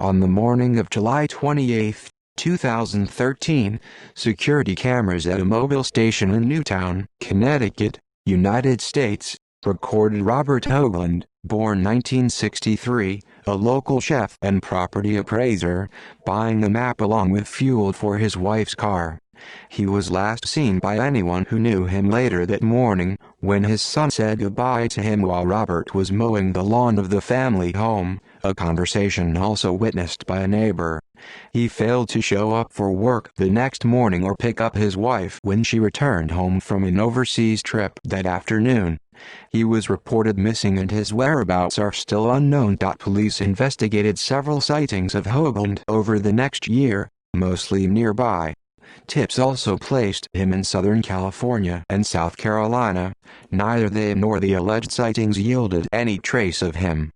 On the morning of July 28, 2013, security cameras at a mobile station in Newtown, Connecticut, United States, recorded Robert Hoagland, born 1963, a local chef and property appraiser, buying a map along with fuel for his wife's car. He was last seen by anyone who knew him later that morning, when his son said goodbye to him while Robert was mowing the lawn of the family home, a conversation also witnessed by a neighbor. He failed to show up for work the next morning or pick up his wife when she returned home from an overseas trip that afternoon. He was reported missing and his whereabouts are still unknown. Police investigated several sightings of Hoagland over the next year, mostly nearby. Tips also placed him in Southern California and South Carolina. Neither they nor the alleged sightings yielded any trace of him.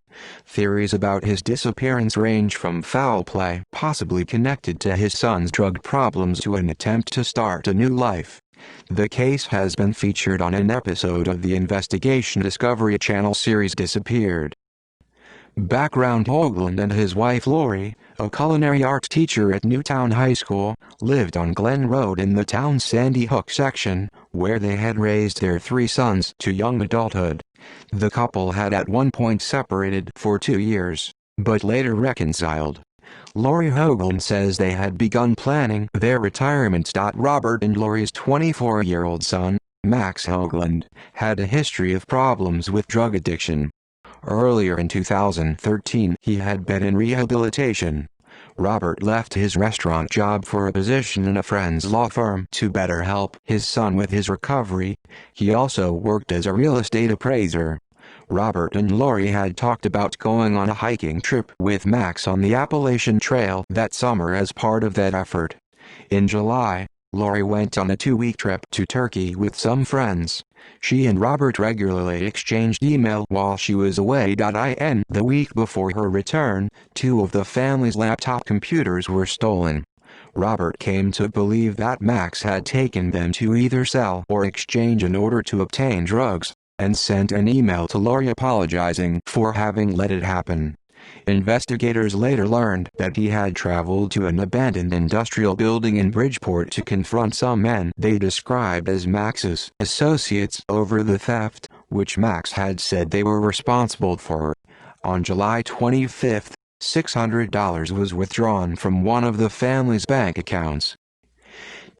Theories about his disappearance range from foul play, possibly connected to his son's drug problems, to an attempt to start a new life. The case has been featured on an episode of the investigation Discovery Channel series Disappeared. Background: Hoagland and his wife Lori, a culinary arts teacher at Newtown High School, lived on Glen Road in the town's Sandy Hook section, where they had raised their 3 sons to young adulthood. The couple had at one point separated for 2 years, but later reconciled. Lori Hoagland says they had begun planning their retirement. Robert and Lori's 24-year-old son, Max Hoagland, had a history of problems with drug addiction. Earlier in 2013, he had been in rehabilitation. Robert left his restaurant job for a position in a friend's law firm to better help his son with his recovery. He also worked as a real estate appraiser. Robert and Lori had talked about going on a hiking trip with Max on the Appalachian Trail that summer as part of that effort. In July, Lori went on a 2-week trip to Turkey with some friends. She and Robert regularly exchanged email while she was away. The week before her return, 2 of the family's laptop computers were stolen. Robert came to believe that Max had taken them to either sell or exchange in order to obtain drugs, and sent an email to Lori apologizing for having let it happen. Investigators later learned that he had traveled to an abandoned industrial building in Bridgeport to confront some men they described as Max's associates over the theft, which Max had said they were responsible for. On July 25, $600 was withdrawn from one of the family's bank accounts.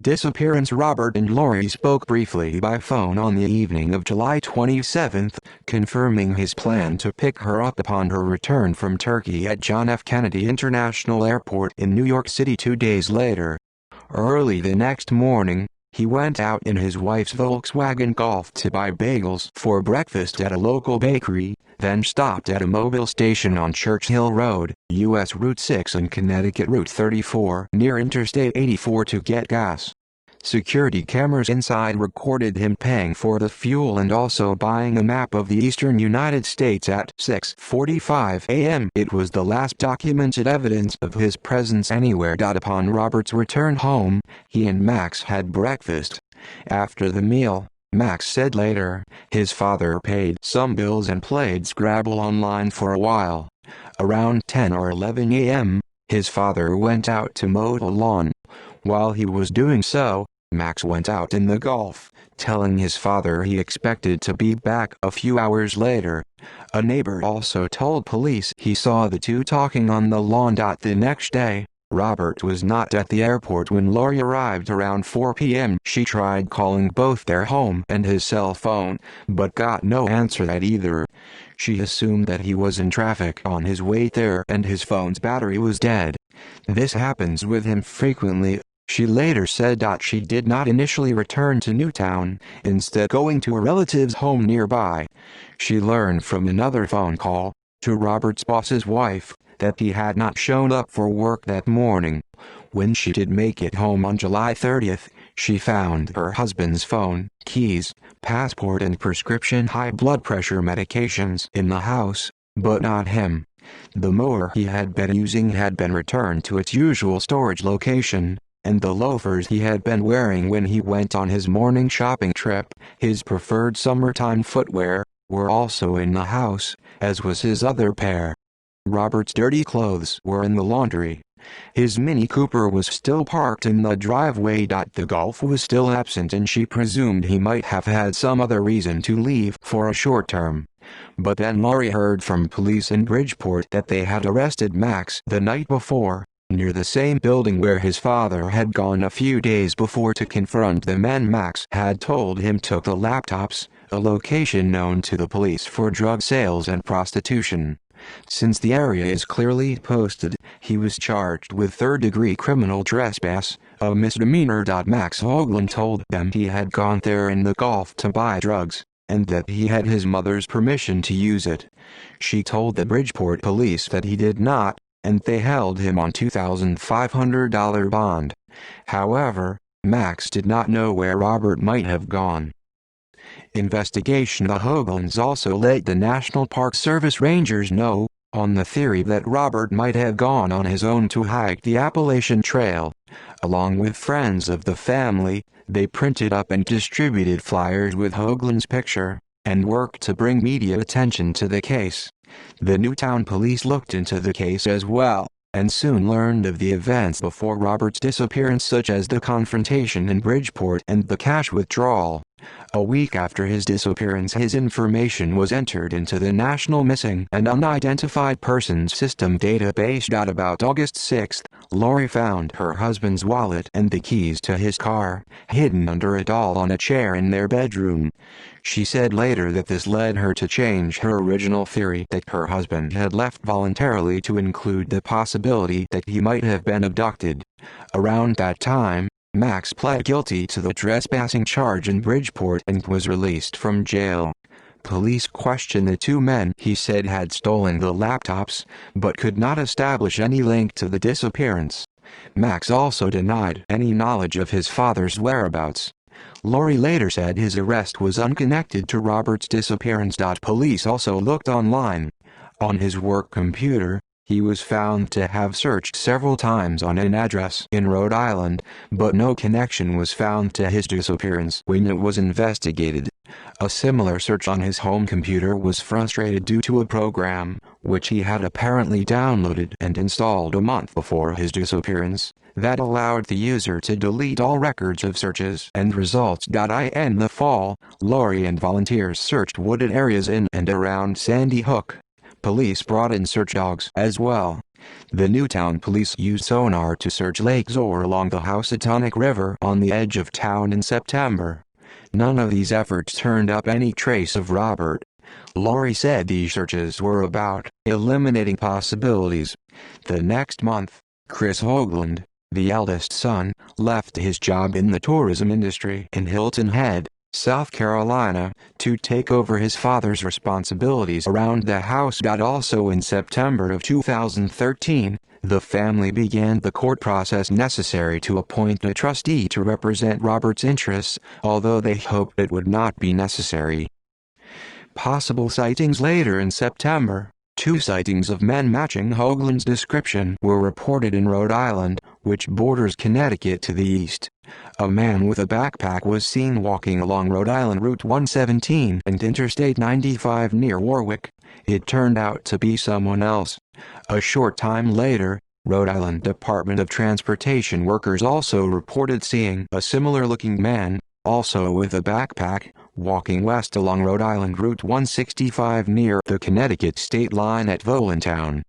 Disappearance: Robert and Lori spoke briefly by phone on the evening of July 27, confirming his plan to pick her up upon her return from Turkey at John F. Kennedy International Airport in New York City 2 days later. Early the next morning, he went out in his wife's Volkswagen Golf to buy bagels for breakfast at a local bakery, then stopped at a mobile station on Churchill Road, U.S. Route 6 and Connecticut Route 34 near Interstate 84 to get gas. Security cameras inside recorded him paying for the fuel and also buying a map of the eastern United States at 6:45 a.m. It was the last documented evidence of his presence anywhere. Upon Robert's return home, he and Max had breakfast. After the meal, Max said later, his father paid some bills and played Scrabble online for a while. Around 10 or 11 a.m., his father went out to mow the lawn. While he was doing so, Max went out in the Golf, telling his father he expected to be back a few hours later. A neighbor also told police he saw the 2 talking on the lawn. The next day, Robert was not at the airport when Lori arrived around 4 p.m. She tried calling both their home and his cell phone, but got no answer at either. She assumed that he was in traffic on his way there and his phone's battery was dead. This happens with him frequently. She later said she did not initially return to Newtown, instead going to a relative's home nearby. She learned from another phone call, to Robert's boss's wife, that he had not shown up for work that morning. When she did make it home on July 30th, she found her husband's phone, keys, passport and prescription high blood pressure medications in the house, but not him. The mower he had been using had been returned to its usual storage location, and the loafers he had been wearing when he went on his morning shopping trip, his preferred summertime footwear, were also in the house, as was his other pair. Robert's dirty clothes were in the laundry. His Mini Cooper was still parked in the driveway. The Golf was still absent, and she presumed he might have had some other reason to leave for a short term. But then Laurie heard from police in Bridgeport that they had arrested Max the night before, near the same building where his father had gone a few days before to confront the men Max had told him took the laptops, a location known to the police for drug sales and prostitution. Since the area is clearly posted, he was charged with third-degree criminal trespass, a misdemeanor. Max Hoagland told them he had gone there in the Golf to buy drugs, and that he had his mother's permission to use it. She told the Bridgeport police that he did not, and they held him on $2,500 bond. However, Max did not know where Robert might have gone. Investigation. The Hoaglands also let the National Park Service rangers know, on the theory that Robert might have gone on his own to hike the Appalachian Trail. Along with friends of the family, they printed up and distributed flyers with Hoagland's picture, and worked to bring media attention to the case. The Newtown police looked into the case as well, and soon learned of the events before Robert's disappearance, such as the confrontation in Bridgeport and the cash withdrawal. A week after his disappearance, his information was entered into the National Missing and Unidentified Persons System database. About August 6, Laurie found her husband's wallet and the keys to his car, hidden under a doll on a chair in their bedroom. She said later that this led her to change her original theory that her husband had left voluntarily to include the possibility that he might have been abducted. Around that time, Max pled guilty to the trespassing charge in Bridgeport and was released from jail. Police questioned the two men he said had stolen the laptops, but could not establish any link to the disappearance. Max also denied any knowledge of his father's whereabouts. Laurie later said his arrest was unconnected to Robert's disappearance. Police also looked online. On his work computer, he was found to have searched several times on an address in Rhode Island, but no connection was found to his disappearance when it was investigated. A similar search on his home computer was frustrated due to a program, which he had apparently downloaded and installed a month before his disappearance, that allowed the user to delete all records of searches and results. In the fall, Laurie and volunteers searched wooded areas in and around Sandy Hook. Police brought in search dogs as well. The Newtown police used sonar to search Lake Zor along the Housatonic River on the edge of town in September. None of these efforts turned up any trace of Robert. Laurie said these searches were about eliminating possibilities. The next month, Chris Hoagland, the eldest son, left his job in the tourism industry in Hilton Head, South Carolina, to take over his father's responsibilities around the house. Also in September of 2013, the family began the court process necessary to appoint a trustee to represent Robert's interests, although they hoped it would not be necessary. Possible sightings. Later in September, 2 sightings of men matching Hoagland's description were reported in Rhode Island, which borders Connecticut to the east. A man with a backpack was seen walking along Rhode Island Route 117 and Interstate 95 near Warwick. It turned out to be someone else. A short time later, Rhode Island Department of Transportation workers also reported seeing a similar-looking man, also with a backpack, walking west along Rhode Island Route 165 near the Connecticut state line at Volantown.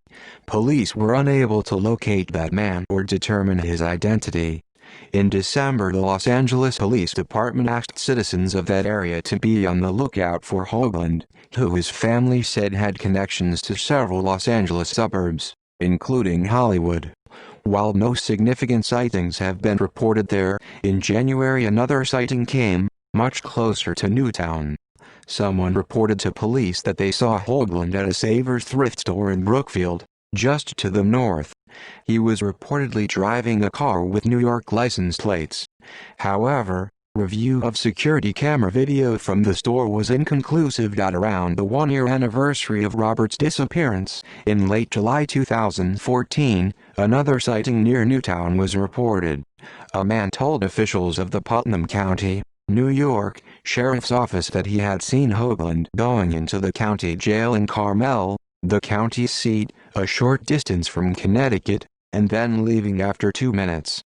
Police were unable to locate that man or determine his identity. In December, the Los Angeles Police Department asked citizens of that area to be on the lookout for Hoagland, who his family said had connections to several Los Angeles suburbs, including Hollywood. While no significant sightings have been reported there, in January another sighting came, much closer to Newtown. Someone reported to police that they saw Hoagland at a Savers thrift store in Brookfield, just to the north. He was reportedly driving a car with New York license plates. However, review of security camera video from the store was inconclusive. Around the 1-year anniversary of Robert's disappearance, in late July 2014, another sighting near Newtown was reported. A man told officials of the Putnam County, New York, Sheriff's Office that he had seen Hoagland going into the county jail in Carmel, the county seat, a short distance from Connecticut, and then leaving after 2 minutes.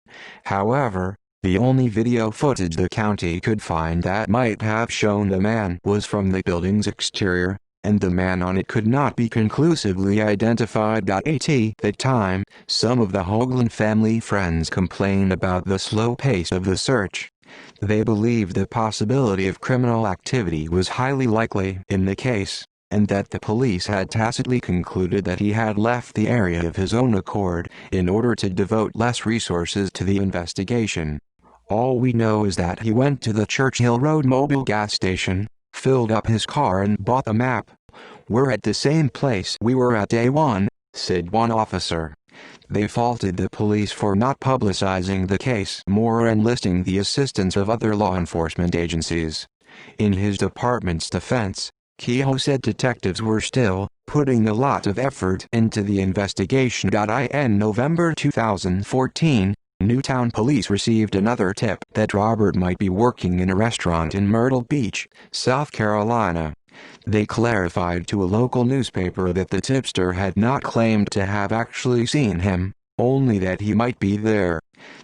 However, the only video footage the county could find that might have shown the man was from the building's exterior, and the man on it could not be conclusively identified. At that time, some of the Hoagland family friends complained about the slow pace of the search. They believed the possibility of criminal activity was highly likely in the case, and that the police had tacitly concluded that he had left the area of his own accord in order to devote less resources to the investigation. All we know is that he went to the Churchill Road Mobile gas station, filled up his car and bought a map. "We're at the same place we were at day one," said one officer. They faulted the police for not publicizing the case more or enlisting the assistance of other law enforcement agencies. In his department's defense, Kehoe said detectives were still putting a lot of effort into the investigation. In November 2014, Newtown police received another tip that Robert might be working in a restaurant in Myrtle Beach, South Carolina. They clarified to a local newspaper that the tipster had not claimed to have actually seen him, only that he might be there.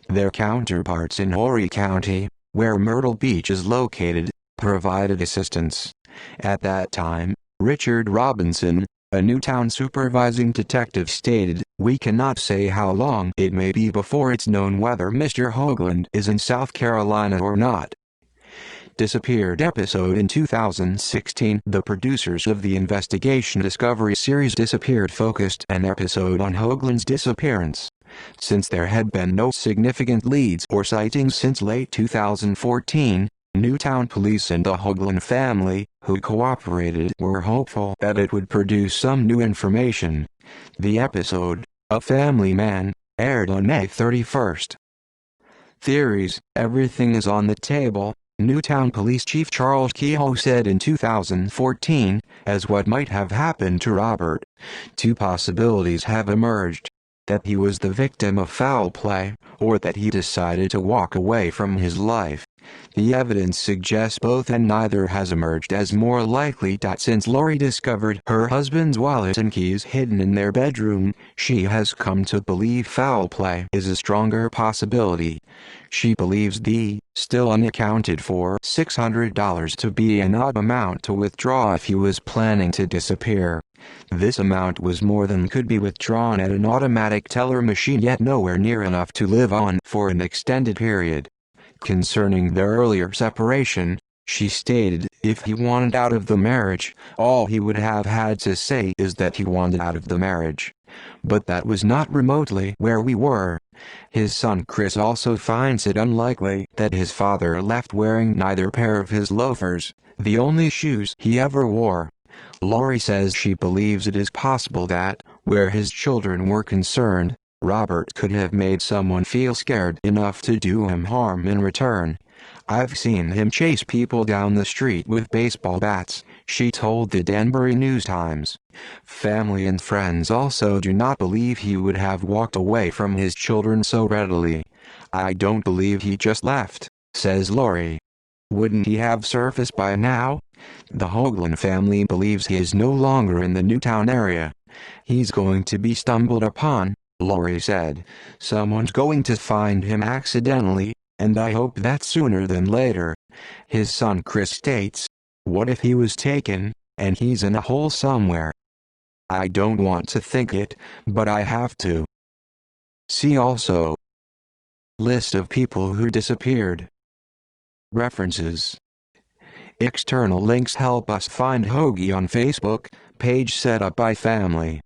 Their counterparts in Horry County, where Myrtle Beach is located, provided assistance. At that time, Richard Robinson, a Newtown supervising detective, stated, "We cannot say how long it may be before it's known whether Mr. Hoagland is in South Carolina or not." Disappeared episode. In 2016, the producers of the investigation Discovery series Disappeared focused an episode on Hoagland's disappearance. Since there had been no significant leads or sightings since late 2014, Newtown police and the Hoagland family, who cooperated, were hopeful that it would produce some new information. The episode, "A Family Man," aired on May 31st. Theories. Everything is on the table, Newtown Police Chief Charles Kehoe said in 2014, as what might have happened to Robert. Two possibilities have emerged: that he was the victim of foul play, or that he decided to walk away from his life. The evidence suggests both, and neither has emerged as more likely. Since Lori discovered her husband's wallet and keys hidden in their bedroom, she has come to believe foul play is a stronger possibility. She believes the, still unaccounted for, $600 to be an odd amount to withdraw if he was planning to disappear. This amount was more than could be withdrawn at an automatic teller machine, yet nowhere near enough to live on for an extended period. Concerning their earlier separation, she stated, if he wanted out of the marriage, all he would have had to say is that he wanted out of the marriage. But that was not remotely where we were. His son Chris also finds it unlikely that his father left wearing neither pair of his loafers, the only shoes he ever wore. Lori says she believes it is possible that, where his children were concerned, Robert could have made someone feel scared enough to do him harm in return. "I've seen him chase people down the street with baseball bats," she told the Danbury News-Times. Family and friends also do not believe he would have walked away from his children so readily. "I don't believe he just left," says Lori. "Wouldn't he have surfaced by now?" The Hoagland family believes he is no longer in the Newtown area. "He's going to be stumbled upon," Lori said. "Someone's going to find him accidentally, and I hope that sooner than later." His son Chris states, "What if he was taken, and he's in a hole somewhere? I don't want to think it, but I have to." See also: List of people who disappeared. References. External links help us find Hoagie on Facebook, page set up by family.